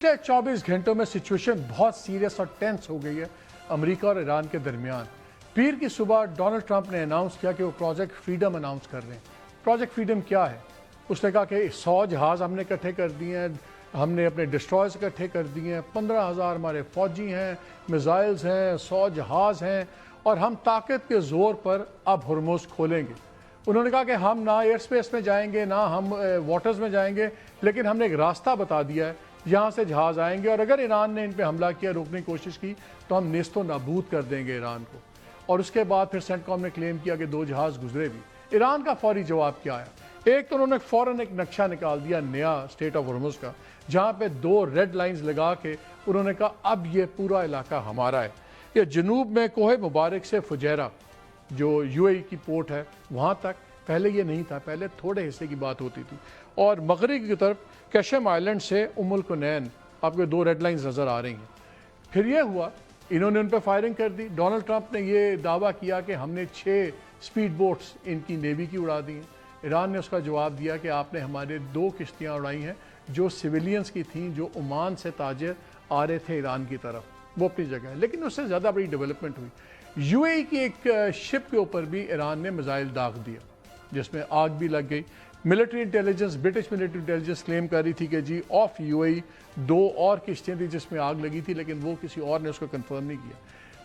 पिछले 24 घंटों में सिचुएशन बहुत सीरियस और टेंस हो गई है अमेरिका और ईरान के दरमियान। पीर की सुबह डोनाल्ड ट्रंप ने अनाउंस किया कि वो प्रोजेक्ट फ्रीडम अनाउंस कर रहे हैं। प्रोजेक्ट फ्रीडम क्या है? उसने कहा कि 100 जहाज़ हमने इकट्ठे कर दिए हैं, हमने अपने डिस्ट्रॉयर्स इकट्ठे कर दिए हैं, 15,000 हमारे फौजी हैं, मिसाइल्स हैं, 100 जहाज़ हैं और हम ताकत के ज़ोर पर अब हुर्मुज़ खोलेंगे। उन्होंने कहा कि हम ना एयर स्पेस में जाएंगे, ना हम वाटर्स में जाएंगे, लेकिन हमने एक रास्ता बता दिया है, यहाँ से जहाज़ आएंगे और अगर ईरान ने इन पर हमला किया, रोकने की कोशिश की, तो हम नेस्तो नाबूद कर देंगे ईरान को। और उसके बाद फिर सेंटकॉम ने क्लेम किया कि 2 जहाज़ गुजरे भी। ईरान का फौरी जवाब क्या आया? एक तो उन्होंने फ़ौरन एक नक्शा निकाल दिया नया स्टेट ऑफ हुर्मुज़ का, जहाँ पे 2 रेड लाइंस लगा के उन्होंने कहा अब ये पूरा इलाका हमारा है। ये जनूब में कोहे मुबारक से फुजैरा जो यूएई की पोर्ट है वहाँ तक, पहले ये नहीं था, पहले थोड़े हिस्से की बात होती थी। और मगरिब की तरफ कैशम आइलैंड से उमुल कुनैन, आपको 2 रेड लाइंस नज़र आ रही हैं। फिर ये हुआ, इन्होंने उन पर फायरिंग कर दी। डोनाल्ड ट्रंप ने ये दावा किया कि हमने 6 स्पीड बोट्स इनकी नेवी की उड़ा दी हैं। ईरान ने उसका जवाब दिया कि आपने हमारे 2 किश्तियाँ उड़ाई हैं जो सिविलियंस की थीं, जो ओमान से ताजिर आ रहे थे ईरान की तरफ, वो अपनी जगह है। लेकिन उससे ज़्यादा बड़ी डेवलपमेंट हुई। यूएई की एक शिप के ऊपर भी ईरान ने मिसाइल दाग दिया जिसमें आग भी लग गई। Military intelligence, British military intelligence claim कर रही थी कि जी ऑफ यूएई 2 और किश्तियाँ थी जिसमें आग लगी थी, लेकिन वो किसी और ने उसको कंफर्म नहीं किया।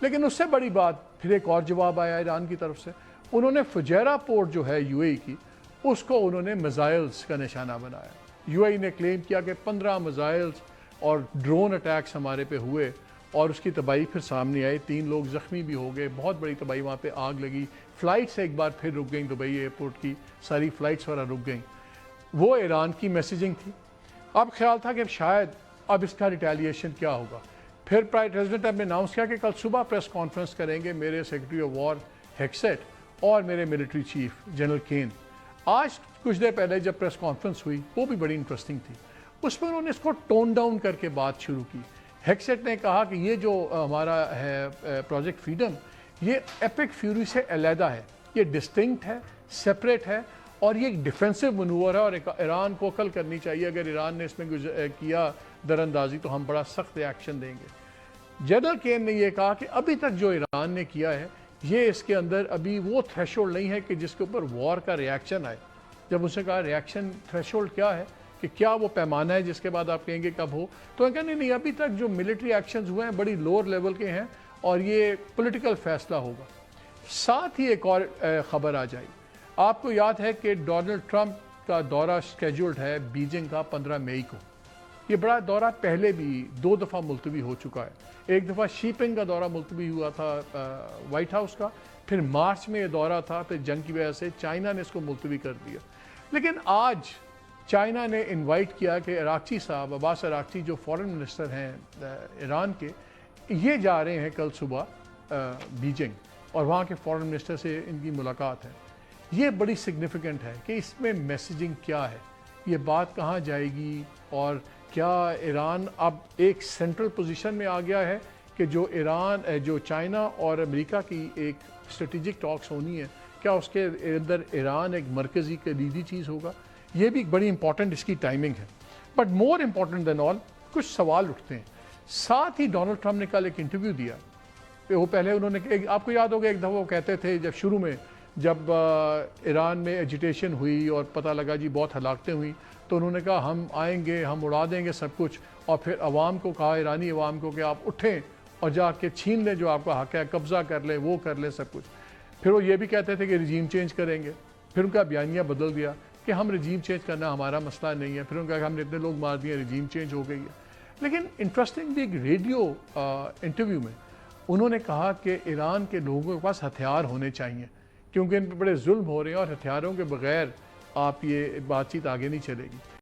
लेकिन उससे बड़ी बात, फिर एक और जवाब आया ईरान की तरफ से। उन्होंने फुजैरा पोर्ट जो है यूएई की, उसको उन्होंने मिसाइल्स का निशाना बनाया। यूएई ने क्लेम किया कि 15 मिसाइल्स और ड्रोन अटैक्स हमारे पे हुए और उसकी तबाही फिर सामने आई। 3 लोग ज़ख्मी भी हो गए, बहुत बड़ी तबाही, वहाँ पे आग लगी। फ़्लाइट्स एक बार फिर रुक गई, दुबई एयरपोर्ट की सारी फ़्लाइट्स वगैरह रुक गई। वो ईरान की मैसेजिंग थी। अब ख्याल था कि शायद अब इसका रिटेलिएशन क्या होगा। फिर प्रेसिडेंट ने अनाउंस किया कि कल सुबह प्रेस कॉन्फ्रेंस करेंगे मेरे सेक्रेटरी ऑफ वॉर हेक्सेट और मेरे मिलिट्री चीफ जनरल केन। आज कुछ देर पहले जब प्रेस कॉन्फ्रेंस हुई, वो भी बड़ी इंटरेस्टिंग थी। उसमें उन्होंने इसको टोन डाउन करके बात शुरू की। हेक्सेट ने कहा कि ये जो हमारा है प्रोजेक्ट फ्रीडम, ये एपिक फ्यूरी से अलहदा है, ये डिस्टिंक्ट है, सेपरेट है और ये एक डिफेंसिव मनूवर है और ईरान को अकल करनी चाहिए। अगर ईरान ने इसमें किया दरअंदाजी तो हम बड़ा सख्त एक्शन देंगे। जनरल केन ने यह कहा कि अभी तक जो ईरान ने किया है, ये इसके अंदर अभी वो थ्रेशोल्ड नहीं है कि जिसके ऊपर वॉर का रिएक्शन आए। जब उसने कहा रिएक्शन थ्रेशोल्ड क्या है, कि क्या वो पैमाना है जिसके बाद आप कहेंगे कब हो, तो कहने नहीं, अभी तक जो मिलिट्री एक्शंस हुए हैं बड़ी लोअर लेवल के हैं और ये पॉलिटिकल फैसला होगा। साथ ही एक और ख़बर आ जाए, आपको याद है कि डोनाल्ड ट्रंप का दौरा स्केड्यूल्ड है बीजिंग का 15 मई को। ये बड़ा दौरा पहले भी 2 दफ़ा मुलतवी हो चुका है। एक दफ़ा शीपिंग का दौरा मुलतवी हुआ था वाइट हाउस का, फिर मार्च में ये दौरा था, फिर जंग की वजह से चाइना ने इसको मुलतवी कर दिया। लेकिन आज चाइना ने इनवाइट किया कि अराक्ची साहब, अब्बास अराक्ची जो फॉरेन मिनिस्टर हैं ईरान के, ये जा रहे हैं कल सुबह बीजिंग और वहाँ के फॉरेन मिनिस्टर से इनकी मुलाकात है। ये बड़ी सिग्निफिकेंट है कि इसमें मैसेजिंग क्या है, ये बात कहाँ जाएगी और क्या ईरान अब एक सेंट्रल पोजीशन में आ गया है कि जो चाइना और अमेरिका की एक स्ट्रेटेजिक टॉक्स होनी है, क्या उसके अंदर ईरान एक मरकज़ी कलीदी चीज़ होगा? ये भी बड़ी इंपॉर्टेंट इसकी टाइमिंग है। But more important than all, कुछ सवाल उठते हैं। साथ ही डोनाल्ड ट्रंप ने कल एक इंटरव्यू दिया। वो पहले उन्होंने, आपको याद होगा एक दफ़ा वो कहते थे जब शुरू में जब ईरान में एजिटेशन हुई और पता लगा जी बहुत हलाकतें हुई, तो उन्होंने कहा हम आएंगे, हम उड़ा देंगे सब कुछ। और फिर अवाम को कहा, ईरानी अवाम को, कि आप उठें और जाके छीन लें जो आपका हक़ है, कब्ज़ा कर लें, वो कर लें सब कुछ। फिर वो ये भी कहते थे कि रजीम चेंज करेंगे। फिर उनका बयानिया बदल दिया कि हम रजीम चेंज करना हमारा मसला नहीं है। फिर उनका कहा हमने इतने लोग मार दिए, रजीम चेंज हो गई है। लेकिन इंटरेस्टिंगली एक रेडियो इंटरव्यू में उन्होंने कहा कि ईरान के लोगों के पास हथियार होने चाहिए क्योंकि इन पर बड़े जुल्म हो रहे हैं और हथियारों के बगैर आप ये बातचीत आगे नहीं चलेगी।